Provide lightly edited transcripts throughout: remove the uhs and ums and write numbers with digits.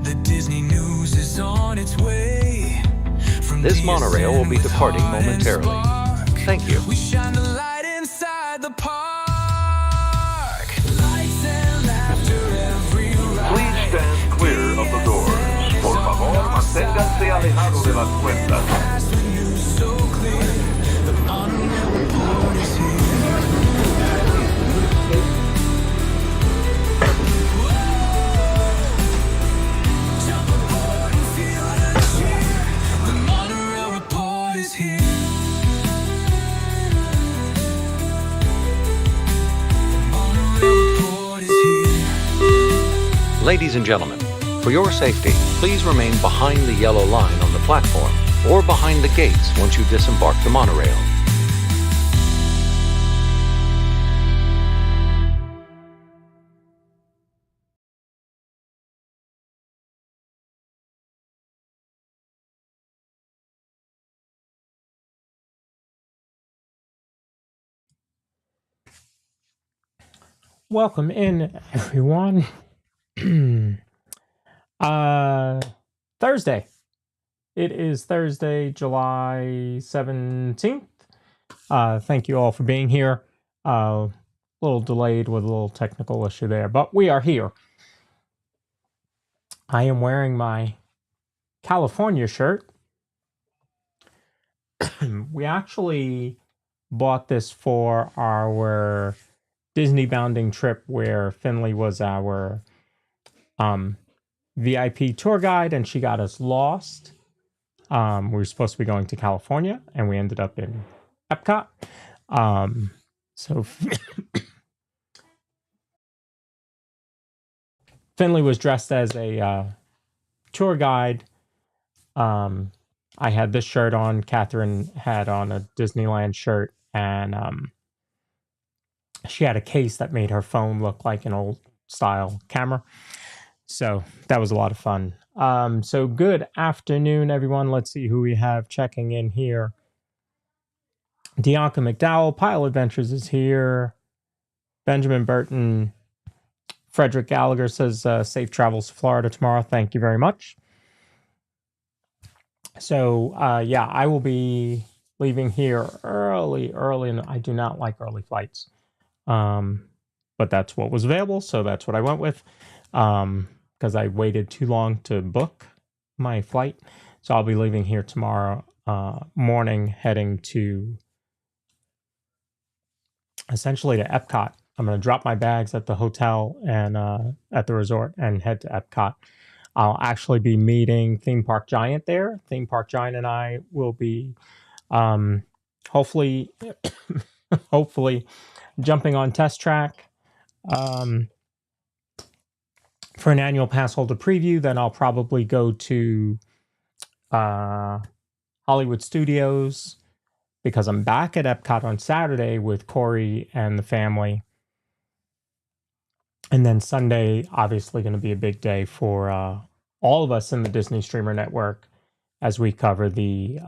The Disney news is on its way. This monorail will be departing momentarily. Thank you. We shine the light inside the park. Lights and laughter every ride. Please stand clear of the doors. Por favor, manténganse alejados de las puertas. Past the news so clear. The Monorail Report is here. Jump aboard and feel the cheer. The Monorail Report is here. The Monorail Report is here. Ladies and gentlemen, for your safety, please remain behind the yellow line on the platform or behind the gates once you disembark the monorail. Welcome in, everyone. Thursday. It is Thursday, July 17th. Thank you all for being here. A little delayed with a little technical issue there, but we are here. I am wearing my California shirt. We actually bought this for our Disney bounding trip where Finley was our VIP tour guide and she got us lost. We were supposed to be going to California and we ended up in Epcot. So Finley was dressed as a tour guide. I had this shirt on. Catherine had on a Disneyland shirt, and she had a case that made her phone look like an old style camera. So that was a lot of fun. So good afternoon, everyone. Let's see who we have checking in here. Dianca McDowell, Pile Adventures is here. Benjamin Burton. Frederick Gallagher says, safe travels to Florida tomorrow. Thank you very much. So, yeah, I will be leaving here early, and I do not like early flights. But that's what was available, so that's what I went with. Because I waited too long to book my flight. So I'll be leaving here tomorrow morning, heading to essentially to Epcot. I'm going to drop my bags at the hotel and at the resort and head to Epcot. I'll actually be meeting Theme Park Giant there. Theme Park Giant and I will be hopefully jumping on Test Track for an annual pass holder preview. Then I'll probably go to Hollywood Studios because I'm back at Epcot on Saturday with Corey and the family. And then Sunday, obviously going to be a big day for all of us in the Disney Streamer Network as we cover the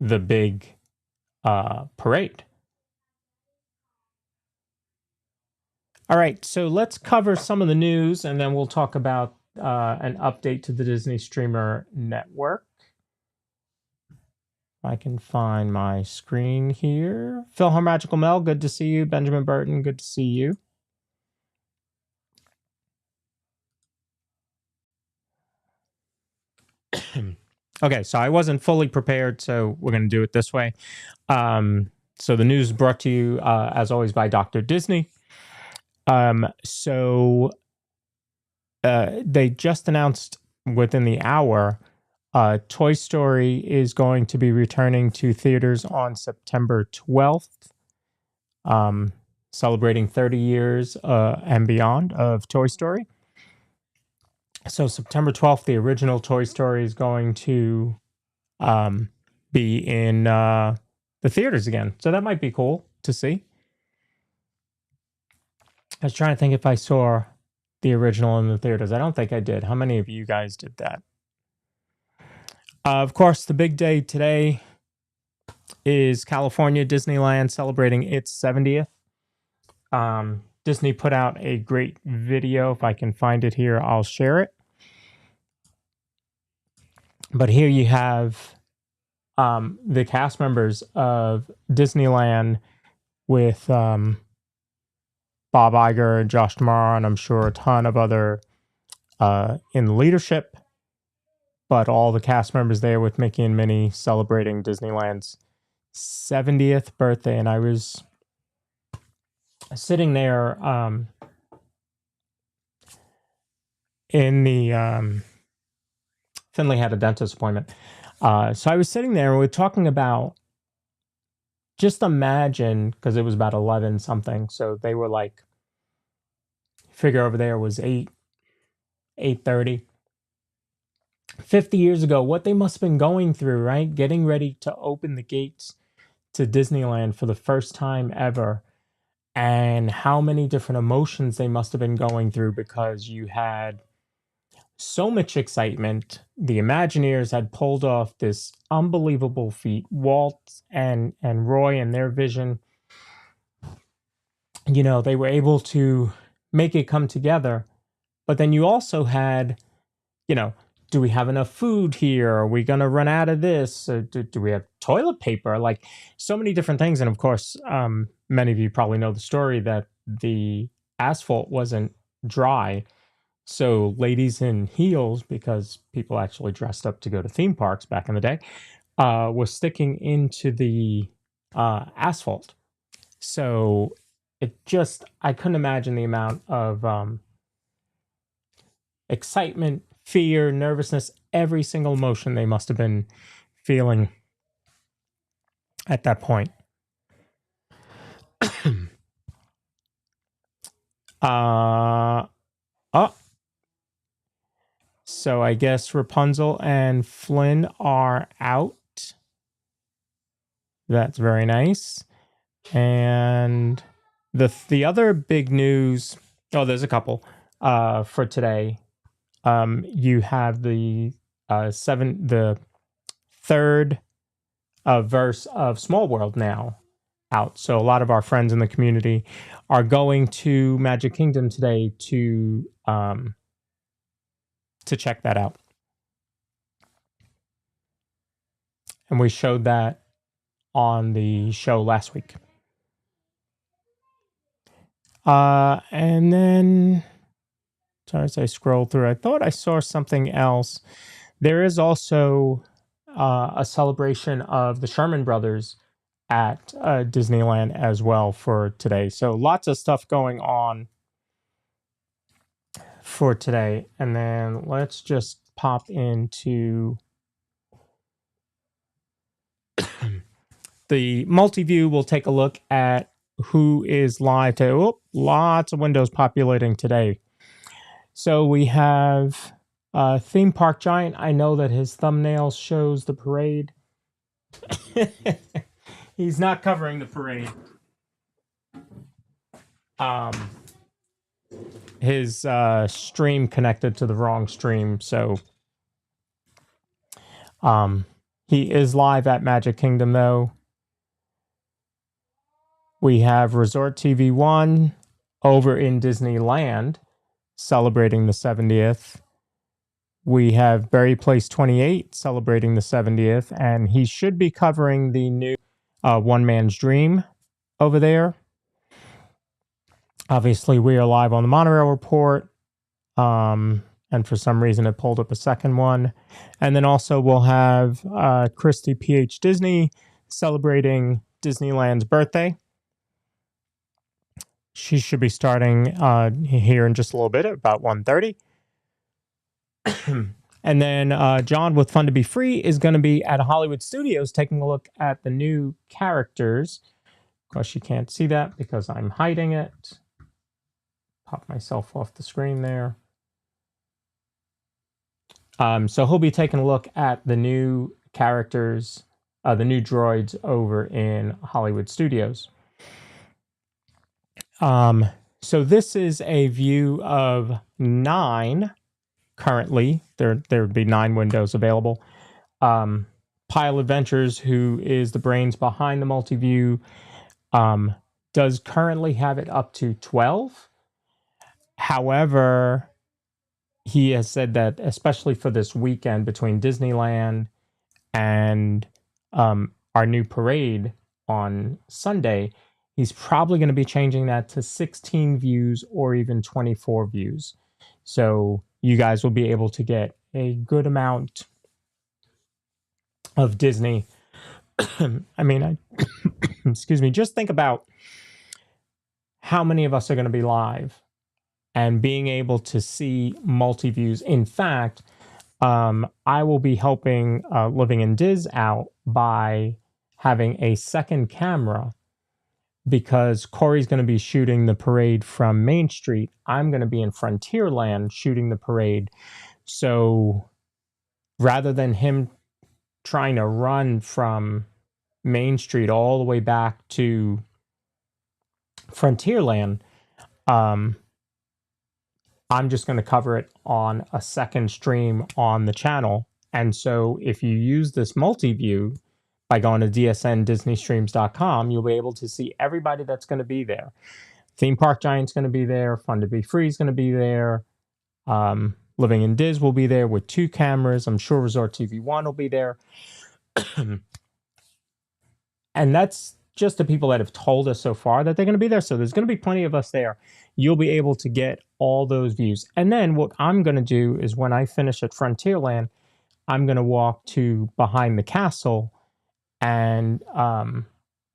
big parade. All right, so let's cover some of the news, and then we'll talk about an update to the Disney Streamer Network. I can find my screen here. Philhar Magical Mel, good to see you. Benjamin Burton, good to see you. Okay, so I wasn't fully prepared, so we're going to do it this way. So the news is brought to you, as always, by Dr. Disney. So they just announced within the hour Toy Story is going to be returning to theaters on September 12th, celebrating 30 years and beyond of Toy Story. So September 12th, the original Toy Story is going to be in the theaters again. So that might be cool to see. I was trying to think if I saw the original in the theaters. I don't think I did. How many of you guys did that? Of course, the big day today is California Disneyland celebrating its 70th. Disney put out a great video. If I can find it here, I'll share it. But here you have the cast members of Disneyland with Bob Iger, Josh D'Amaro, and I'm sure a ton of other in leadership. But all the cast members there with Mickey and Minnie celebrating Disneyland's 70th birthday. And I was sitting there in the Finley had a dentist appointment. So I was sitting there and we were talking about, just imagine, because it was about 11 something. So they were like, figure over there was 8:30. 50 years ago, what they must have been going through, right? Getting ready to open the gates to Disneyland for the first time ever. And how many different emotions they must have been going through, because you had so much excitement. The Imagineers had pulled off this unbelievable feat. Walt and Roy and their vision, you know, they were able to make it come together. But then you also had, you know, do we have enough food here? Are we going to run out of this? Do we have toilet paper? Like, so many different things. And of course, many of you probably know the story that the asphalt wasn't dry. So ladies in heels, because people actually dressed up to go to theme parks back in the day, was sticking into the asphalt. So I couldn't imagine the amount of excitement, fear, nervousness, every single emotion they must have been feeling at that point. So I guess Rapunzel and Flynn are out. That's very nice. And the other big news, there's a couple for today. You have the third verse of Small World now out. So a lot of our friends in the community are going to Magic Kingdom today to check that out. And we showed that on the show last week. And then, sorry, as I scroll through, I thought I saw something else. There is also a celebration of the Sherman Brothers at Disneyland as well for today. So lots of stuff going on for today. And then let's just pop into the multi-view. We'll take a look at who is live today. Oh, lots of windows populating today. So we have Theme Park Giant. I know that his thumbnail shows the parade. He's not covering the parade. His stream connected to the wrong stream, so he is live at Magic Kingdom, though. We have Resort TV 1 over in Disneyland celebrating the 70th. We have Berry Place 28 celebrating the 70th, and he should be covering the new One Man's Dream over there. Obviously, we are live on the Monorail Report, and for some reason it pulled up a second one. And then also we'll have Christy PH Disney celebrating Disneyland's birthday. She should be starting here in just a little bit at about 1:30. And then John with Fun to Be Free is going to be at Hollywood Studios taking a look at the new characters. Of course, you can't see that because I'm hiding it. Pop myself off the screen there. So he'll be taking a look at the new characters, the new droids over in Hollywood Studios. So this is a view of 9 currently. There would be 9 windows available. Pile Adventures, who is the brains behind the multi-view, does currently have it up to 12. However, he has said that especially for this weekend between Disneyland and our new parade on Sunday, he's probably going to be changing that to 16 views or even 24 views. So you guys will be able to get a good amount of Disney. I mean, excuse me, just think about how many of us are going to be live and being able to see multi-views. In fact, I will be helping Living in Diz out by having a second camera because Corey's going to be shooting the parade from Main Street. I'm going to be in Frontierland shooting the parade. So rather than him trying to run from Main Street all the way back to Frontierland, I'm just going to cover it on a second stream on the channel. And so if you use this multi-view by going to dsndisneystreams.com, you'll be able to see everybody that's going to be there. Theme Park Giant's going to be there. Fun to Be Free is going to be there. Living in Diz will be there with 2 cameras. I'm sure Resort TV 1 will be there. And that's just the people that have told us so far that they're going to be there. So there's going to be plenty of us there. You'll be able to get all those views. And then what I'm going to do is when I finish at Frontierland, I'm going to walk to behind the castle and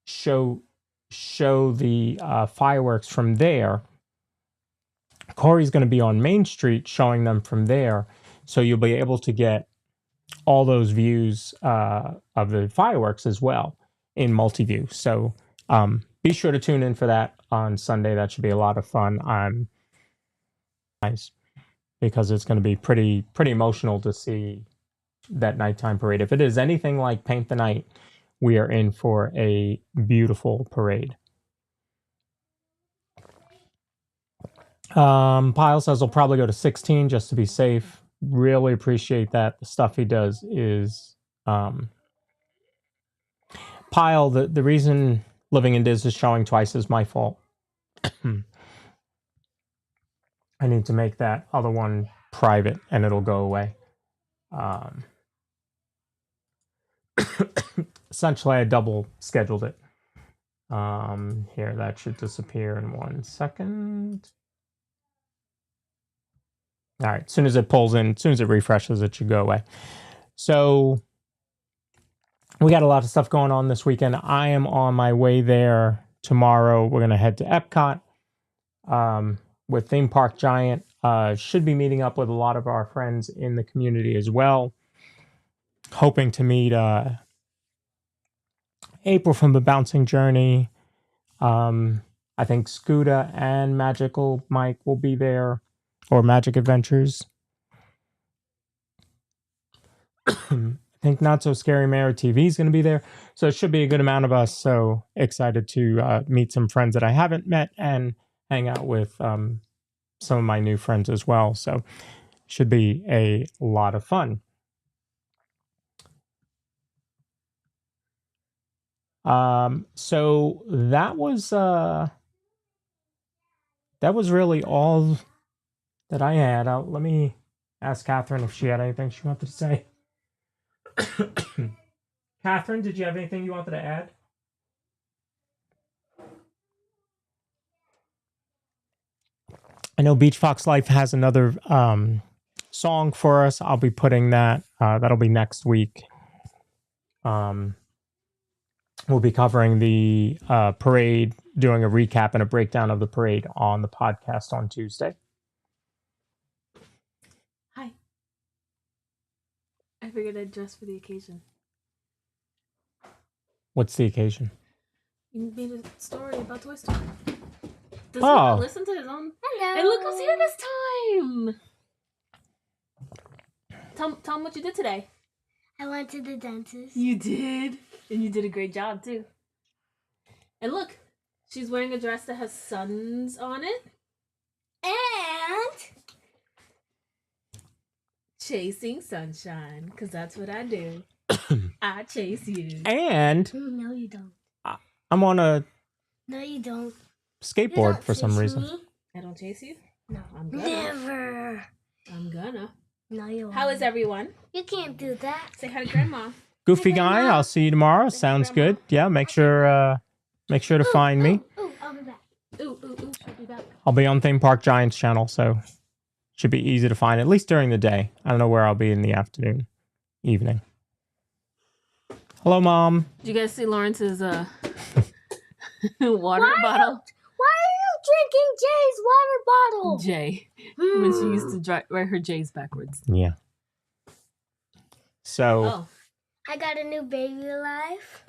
show the fireworks from there. Corey's going to be on Main Street showing them from there. So you'll be able to get all those views of the fireworks as well in multi-view. So be sure to tune in for that on Sunday. That should be a lot of fun. I'm nice because it's going to be pretty emotional to see that nighttime parade. If it is anything like Paint the Night, we are in for a beautiful parade. Pyle says he'll probably go to 16 just to be safe. Really appreciate that. The stuff he does is Pyle, the reason Living in Diz is showing twice is my fault. I need to make that other one private and it'll go away. Essentially, I double scheduled it. Here, that should disappear in 1 second. All right, as soon as it pulls in, as soon as it refreshes, it should go away. So we got a lot of stuff going on this weekend. I am on my way there tomorrow. We're going to head to Epcot with Theme Park Giant. Should be meeting up with a lot of our friends in the community as well. Hoping to meet April from the Bouncing Journey. I think Scooter and Magical Mike will be there, or Magic Adventures. I think Not So Scary Mary TV is going to be there. So it should be a good amount of us. So excited to meet some friends that I haven't met and hang out with some of my new friends as well. So should be a lot of fun. So that was really all that I had. Let me ask Catherine if she had anything she wanted to say. Catherine, did you have anything you wanted to add? I know Beach Fox Life has another song for us. I'll be putting that. That'll be next week. We'll be covering the parade, doing a recap and a breakdown of the parade on the podcast on Tuesday. Hi. I figured I'd dress for the occasion. What's the occasion? You made a story about Toy Story. Does he Oh. not listen to his own? Hello. And look who's here this time. Tell him what you did today. I went to the dentist. You did. And you did a great job, too. And look, she's wearing a dress that has suns on it. And Chasing sunshine, because that's what I do. I chase you. And no, you don't. I'm on a No, you don't. You Skateboard don't for some chase reason. me. I don't chase you? No. I'm gonna. Never. I'm gonna. No, you won't. How is everyone? You can't do that. Say hi to Grandma. Goofy Hey, guy, Grandma. I'll see you tomorrow. Say hi, Sounds Grandma. good. Yeah, make sure to find me. Ooh, I'll be back. Ooh, she'll be back. I'll be on Theme Park Giants channel, so should be easy to find, at least during the day. I don't know where I'll be in the afternoon, evening. Hello, Mom. Did you guys see Lawrence's water bottle? Why are you drinking Jay's water bottle? J. When she used to write her J's backwards. Yeah. So, Oh, I got a new baby alive.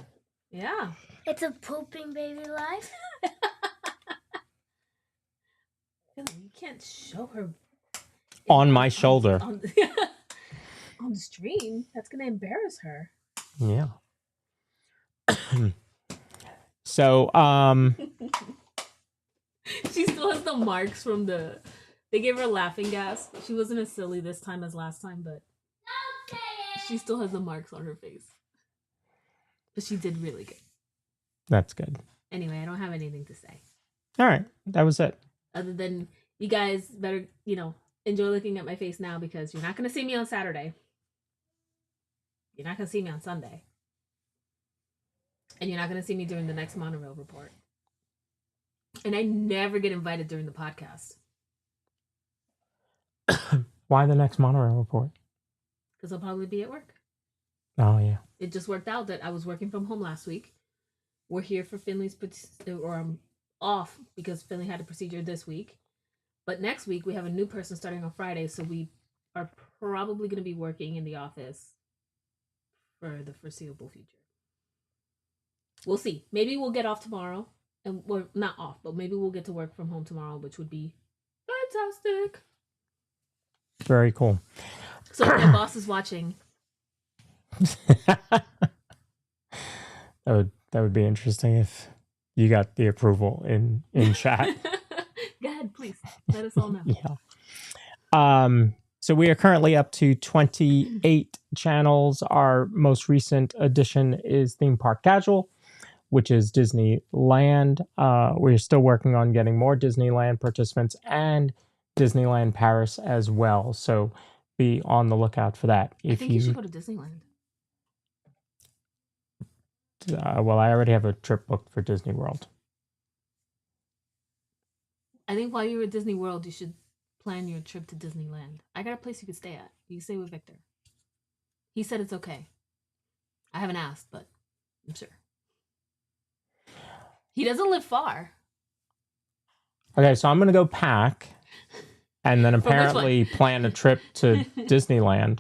yeah. It's a pooping baby alive. You can't show her on my shoulder. on the stream. That's gonna embarrass her. Yeah. So, She still has the marks from the. They gave her laughing gas. She wasn't as silly this time as last time, but she still has the marks on her face. But she did really good. that's good. Anyway, I don't have anything to say All right. That was it. other than you guys better, enjoy looking at my face now because you're not gonna see me on Saturday. You're not gonna see me on Sunday. And you're not gonna see me during the next Monorail Report. And I never get invited during the podcast. Why the next Monorail Report? Because I'll probably be at work. Oh, yeah. It just worked out that I was working from home last week. We're here for Finley's, or I'm off because Finley had a procedure this week. But next week we have a new person starting on Friday, so we are probably going to be working in the office for the foreseeable future. We'll see. Maybe we'll get off tomorrow, and we're not off, but maybe we'll get to work from home tomorrow, which would be fantastic. Very cool. So if my boss is watching, That would be interesting if you got the approval in chat. go ahead, please. Let us all know. Yeah. So we are currently up to 28 channels. Our most recent addition is Theme Park Casual, which is Disneyland. We're still working on getting more Disneyland participants and Disneyland Paris as well. So be on the lookout for that. I think you should go to Disneyland. Well, I already have a trip booked for Disney World. I think while you're at Disney World, you should plan your trip to Disneyland. I got a place you could stay at. You can stay with Victor. He said it's okay. I haven't asked, but I'm sure. He doesn't live far. Okay, so I'm going to go pack and then From which one? apparently plan a trip to Disneyland.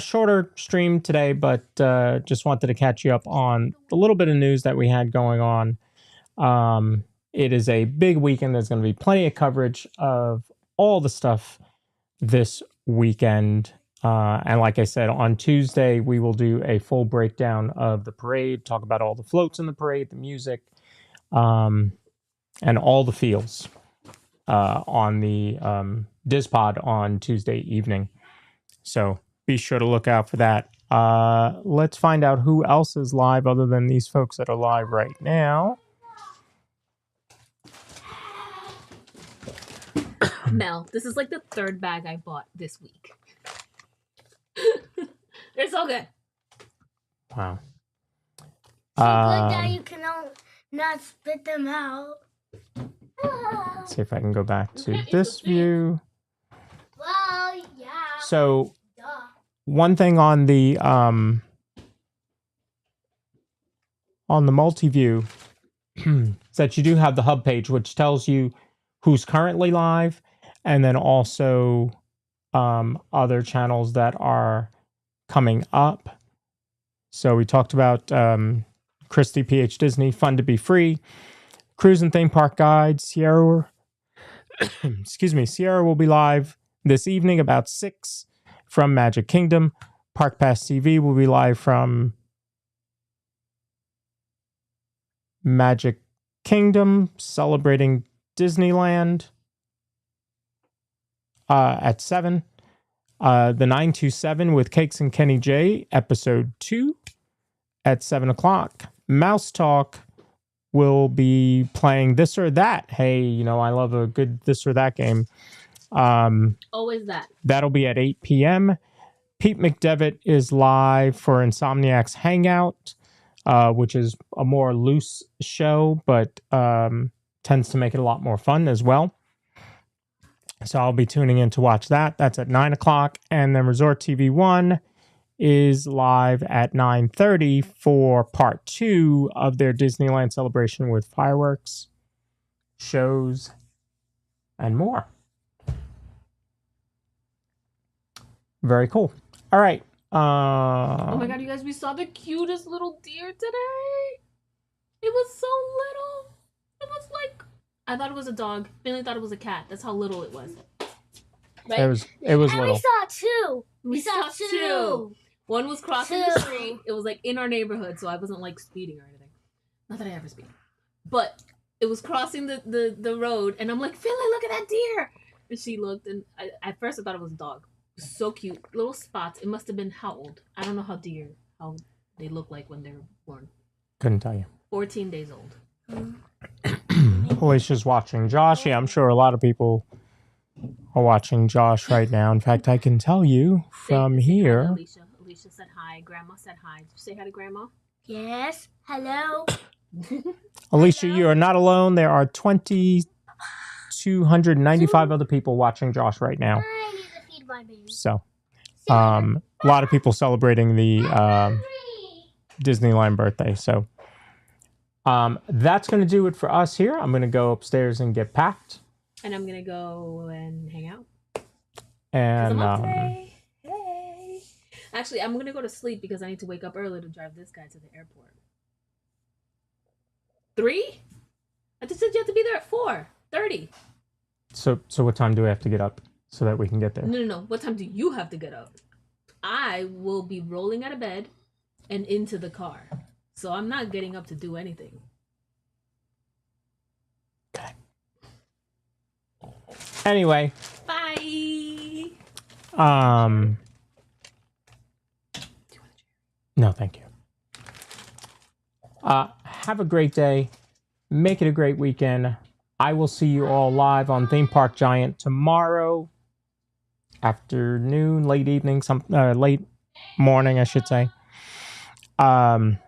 Shorter stream today, but just wanted to catch you up on the little bit of news that we had going on. It is a big weekend. There's going to be plenty of coverage of all the stuff this weekend. And like I said, on Tuesday, we will do a full breakdown of the parade, talk about all the floats in the parade, the music, and all the feels on the DizPod on Tuesday evening. So be sure to look out for that. Let's find out who else is live other than these folks that are live right now. Mel, this is like the third bag I bought this week. They're so good. Wow. So good that you can not spit them out. Let's see if I can go back to can't eat this the thing. view. Well, yeah. So Duh. one thing on the multi-view is that you do have the hub page, which tells you who's currently live, and then also other channels that are coming up. So we talked about Christy PH Disney, Fun to Be Free, Cruise and Theme Park Guide, Sierra. Sierra will be live this evening about 6 from Magic Kingdom. Park Pass TV will be live from Magic Kingdom, celebrating Disneyland at 7. The 927 with Cakes and Kenny J, episode 2 at 7 o'clock, Mouse Talk will be playing This or That. Hey, you know, I love a good This or That game. Always that. That'll be at 8 p.m. Pete McDevitt is live for Insomniac's Hangout, which is a more loose show, but tends to make it a lot more fun as well. So I'll be tuning in to watch that. That's at 9 o'clock. And then Resort TV 1 is live at 9:30 for part 2 of their Disneyland celebration with fireworks, shows, and more. Very cool. All right. Oh my god, you guys, we saw the cutest little deer today. It was so little. It was like, I thought it was a dog. Finley thought it was a cat. That's how little it was. Right? It was And little. we saw two. We saw two. One was crossing the street. It was like in our neighborhood, so I wasn't like speeding or anything. Not that I ever speed. But it was crossing the road, and I'm like, Finley, look at that deer. And she looked, and at first I thought it was a dog. So cute. Little spots. It must have been how old? I don't know how they look like when they're born. Couldn't tell you. 14 days old. Alicia's watching Josh. Yeah, I'm sure a lot of people are watching Josh right now. In fact, I can tell you from Say hi to here. Alicia. Alicia said hi. Grandma said hi. Did you say hi to Grandma? Yes. Hello. Alicia, you are not alone. There are 2,295 other people watching Josh right now. I need to feed my baby. So, a lot of people celebrating the Disneyland birthday. So, that's going to do it for us here. I'm going to go upstairs and get packed. And I'm going to go and hang out. 'Cause And, I'm off today. Hey. Actually, I'm going to go to sleep because I need to wake up early to drive this guy to the airport. 3? I just said you have to be there at 4:30. so what time do we have to get up so that we can get there? No. What time do you have to get up? I will be rolling out of bed and into the car. So I'm not getting up to do anything. Okay. Anyway. Bye. No, thank you. Have a great day. Make it a great weekend. I will see you all live on Theme Park Giant tomorrow afternoon, late evening, late morning, I should say. And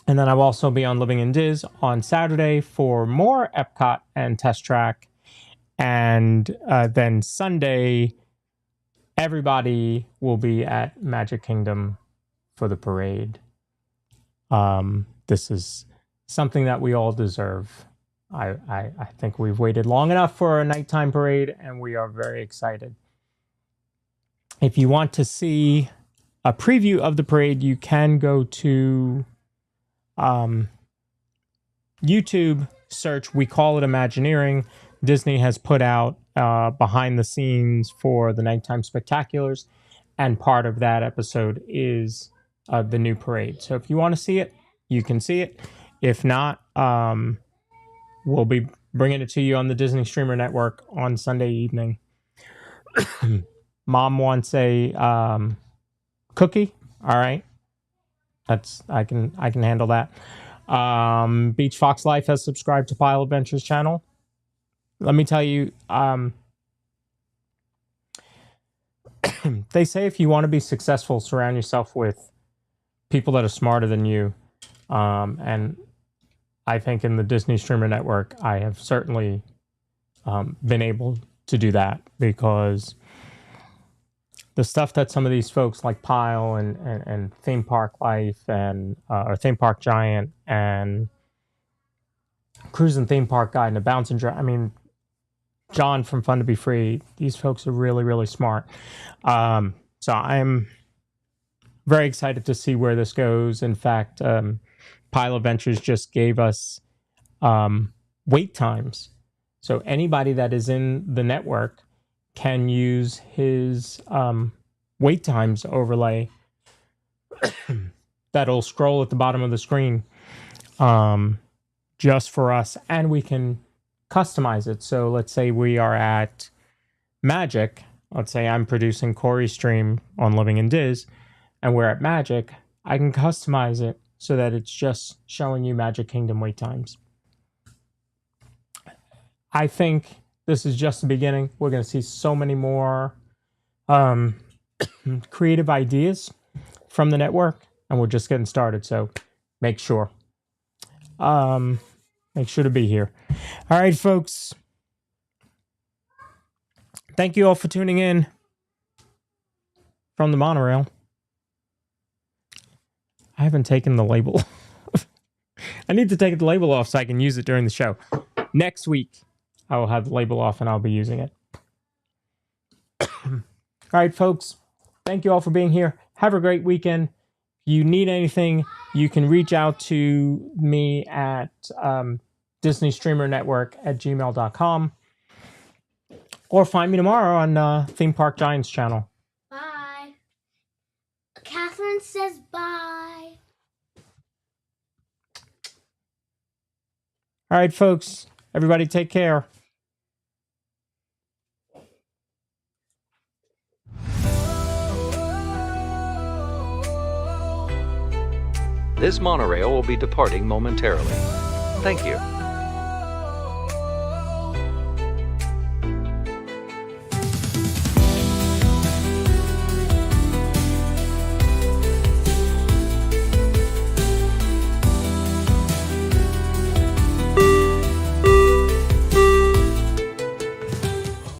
then I'll also be on Living in Diz on Saturday for more Epcot and Test Track. And then Sunday, everybody will be at Magic Kingdom for the parade. This is something that we all deserve. I think we've waited long enough for a nighttime parade, and we are very excited. If you want to see a preview of the parade, you can go to YouTube, search We Call It Imagineering. Disney has put out behind the scenes for the nighttime spectaculars, and part of that episode is the new parade. So if you want to see it, you can see it. If not, we'll be bringing it to you on the Disney Streamer Network on Sunday evening. Mom wants a cookie. All right, I can handle that. Beach Fox Life has subscribed to Pile Adventures channel. Let me tell you, they say if you want to be successful, surround yourself with people that are smarter than you. And I think in the Disney Streamer Network, I have certainly been able to do that, because the stuff that some of these folks like Pile and Theme Park Life and or Theme Park Giant and Cruising Theme Park Guide and the Bouncing Drive, I mean, John from Fun to Be Free, these folks are really, really smart. So I'm very excited to see where this goes. In fact, Pile Adventures just gave us wait times. So anybody that is in the network can use his wait times overlay that'll scroll at the bottom of the screen just for us, and we can customize it. So let's say we are at Magic. Let's say I'm producing Corey's stream on Living in Diz, and we're at Magic. I can customize it so that it's just showing you Magic Kingdom wait times. I think this is just the beginning. We're going to see so many more creative ideas from the network, and we're just getting started. So make sure to be here. All right, folks. Thank you all for tuning in from the monorail. I haven't taken the label. I need to take the label off so I can use it during the show. Next week, I will have the label off and I'll be using it. All right, folks. Thank you all for being here. Have a great weekend. If you need anything, you can reach out to me at DisneyStreamerNetwork@gmail.com or find me tomorrow on Theme Park Giants channel. Bye. Catherine says bye. All right, folks. Everybody take care. This monorail will be departing momentarily. Thank you.